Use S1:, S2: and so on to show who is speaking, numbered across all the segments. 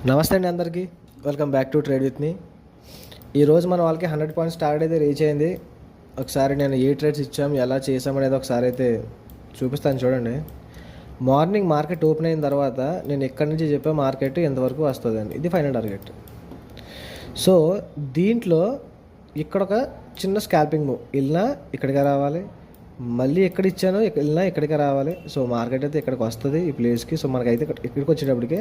S1: నమస్తే అండి అందరికీ. Welcome back to trade with me. ఈరోజు మన వాళ్ళకి 100 పాయింట్స్ టార్గెట్ అయితే రీచ్ అయింది. ఒకసారి నేను ఏ ట్రేడ్స్ ఇచ్చాము, ఎలా చేసామనేది ఒకసారి అయితే చూపిస్తాను చూడండి. మార్నింగ్ మార్కెట్ ఓపెన్ అయిన తర్వాత నేను ఎక్కడి నుంచి చెప్పే మార్కెట్ ఎంతవరకు వస్తుందండి, ఇది ఫైనల్ టార్గెట్. సో దీంట్లో ఇక్కడ ఒక చిన్న స్కాల్పింగ్ మూవ్, వెళ్ళినా ఇక్కడికి రావాలి, మళ్ళీ ఎక్కడ ఇచ్చానో వెళ్ళినా ఇక్కడికే రావాలి. సో మార్కెట్ అయితే ఇక్కడికి వస్తుంది ఈ ప్లేస్కి. సో మనకైతే ఇక్కడికి వచ్చేటప్పటికే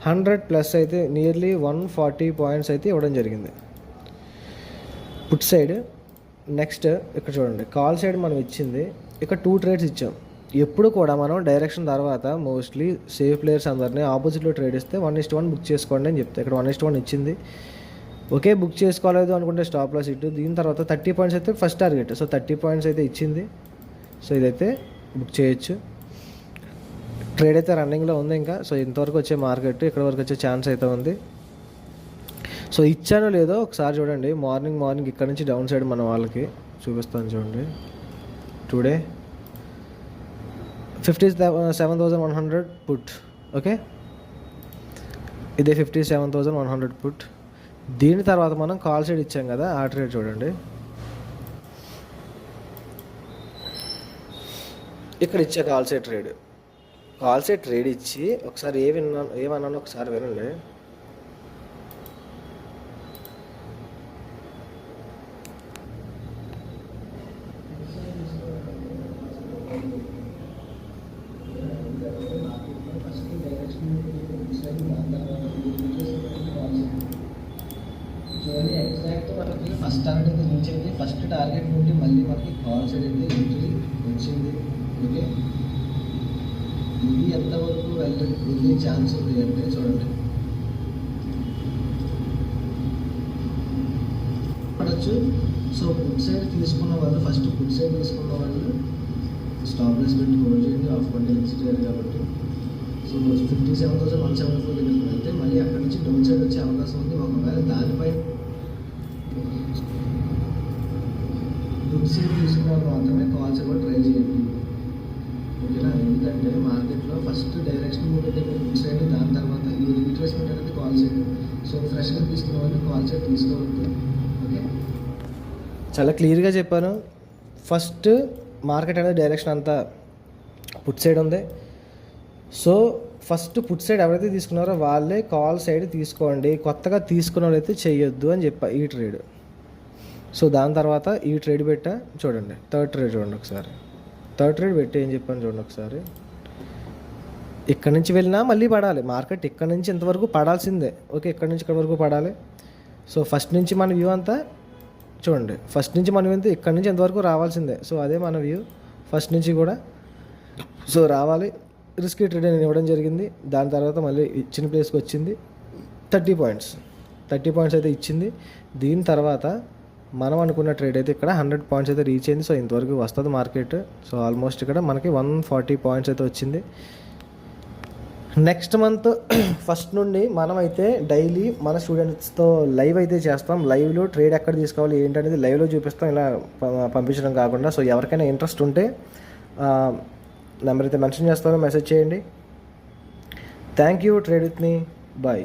S1: 100+ అయితే నియర్లీ 140 పాయింట్స్ అయితే ఇవ్వడం జరిగింది పుట్ సైడ్. నెక్స్ట్ ఇక్కడ చూడండి, కాల్ సైడ్ మనం ఇచ్చింది ఇక్కడ 2 ట్రేడ్స్ ఇచ్చాం. ఎప్పుడు కూడా మనం డైరెక్షన్ తర్వాత మోస్ట్లీ సేఫ్ ప్లేయర్స్ అందరినీ ఆపోజిట్లో ట్రేడ్ ఇస్తే 1:1 బుక్ చేసుకోండి అని చెప్తే ఇక్కడ 1:1 ఇచ్చింది. ఓకే, బుక్ చేసుకోలేదు అనుకుంటే స్టాప్ లాస్ ఇటు. దీని తర్వాత 30 పాయింట్స్ అయితే ఫస్ట్ టార్గెట్. సో 30 పాయింట్స్ అయితే ఇచ్చింది. సో ఇదైతే బుక్ చేయొచ్చు. ట్రేడ్ అయితే రన్నింగ్లో ఉంది ఇంకా. సో ఇంతవరకు వచ్చే మార్కెట్ ఇక్కడ వరకు వచ్చే ఛాన్స్ అయితే ఉంది. సో ఇచ్చానో లేదో ఒకసారి చూడండి. మార్నింగ్ ఇక్కడ నుంచి డౌన్ సైడ్ మన వాళ్ళకి చూపిస్తాను చూడండి. Today 57,100 put. ఓకే, ఇదే 57,100 పుట్. దీని తర్వాత మనం కాల్ సైడ్ ఇచ్చాం కదా, ఆ ట్రేడ్ చూడండి. ఇక్కడ ఇచ్చే కాల్ సైడ్ ట్రేడ్ ఇచ్చి ఒకసారి ఏమన్నాను ఒకసారి వినండి.
S2: ఎగ్జాక్ట్ మనకి ఫస్ట్ టార్గెట్ అయితే రీచ్ అయింది. ఫస్ట్ టార్గెట్ నుండి మళ్ళీ మనకి కాల్ సైడ్ అయితే ఎంట్రీ వచ్చింది. ఓకే, ఇది ఎంతవరకు వెళ్ళే ఛాన్స్ ఉంది అంటే చూడండి పడచ్చు. సో ఫుడ్ సైడ్ తీసుకున్న వాళ్ళు ఫస్ట్ ఫుడ్ సైడ్ తీసుకున్న వాళ్ళు స్టాప్ లాస్ పెట్టి హోల్డ్ చేయండి. ఆఫ్ కంటే ఎగ్జిట్ అయ్యారు కాబట్టి. సో 57,174 దగ్గరికి వెళ్తే మళ్ళీ అక్కడి నుంచి డౌన్ సైడ్ వచ్చే అవకాశం ఉంది. ఒకవేళ దానిపై ఫుడ్ సైడ్ తీసుకున్న వాళ్ళు మాత్రమే కాల్స్ కూడా ట్రై చేయండి. ఓకేనా, ఎందుకంటే మార్కెట్లో first direction movement food side, దాని తర్వాత ఈ రీట్రేస్మెంట్ అనేది కాల్ సైడ్. సో ఫ్రెష్గా తీసుకున్న వాళ్ళు కాల్ సైడ్ తీసుకోవద్దు. ఓకే,
S1: చాలా క్లియర్గా చెప్పాను. ఫస్ట్ మార్కెట్ అనేది డైరెక్షన్ అంతా పుట్ సైడ్ ఉంది. సో ఫస్ట్ పుట్ సైడ్ ఎవరైతే తీసుకున్నారో వాళ్ళే కాల్ సైడ్ తీసుకోండి, కొత్తగా తీసుకున్న వాళ్ళైతే చేయొద్దు అని చెప్పా ఈ ట్రేడ్. సో దాని తర్వాత ఈ ట్రేడ్ పెట్టా చూడండి. థర్డ్ ట్రేడ్ చూడండి ఒకసారి. థర్డ్ ట్రేడ్ పెట్టి ఏం చెప్పాను చూడండి ఒకసారి. ఇక్కడ నుంచి వెళ్ళినా మళ్ళీ పడాలి మార్కెట్. ఇక్కడ నుంచి ఇంతవరకు పడాల్సిందే. ఓకే, ఇక్కడ నుంచి ఇక్కడ వరకు పడాలి. సో ఫస్ట్ నుంచి మన వ్యూ అంతా చూడండి. ఫస్ట్ నుంచి మన వ్యూ అంతా ఇక్కడ నుంచి ఎంతవరకు రావాల్సిందే. సో అదే మన వ్యూ ఫస్ట్ నుంచి కూడా. సో రావాలి. రిస్కీ ట్రేడ్ నేను ఇవ్వడం జరిగింది. దాని తర్వాత మళ్ళీ ఇచ్చిన ప్లేస్కి వచ్చింది 30 పాయింట్స్ అయితే ఇచ్చింది. దీని తర్వాత మనం అనుకున్న ట్రేడ్ అయితే ఇక్కడ 100 పాయింట్స్ అయితే రీచ్ అయింది. సో ఇంతవరకు వస్తుంది మార్కెట్. సో ఆల్మోస్ట్ ఇక్కడ మనకి 140 పాయింట్స్ అయితే వచ్చింది. నెక్స్ట్ మంత్ ఫస్ట్ నుండి మనం అయితే డైలీ మన స్టూడెంట్స్తో లైవ్ అయితే చేస్తాం. లైవ్లో ట్రేడ్ ఎక్కడ తీసుకోవాలి ఏంటనేది లైవ్లో చూపిస్తాం, ఇలా పంపించడం కాకుండా. సో ఎవరికైనా ఇంట్రెస్ట్ ఉంటే నెంబర్ అయితే మెన్షన్ చేస్తాను, మెసేజ్ చేయండి. Thank you. Trade with me. Bye.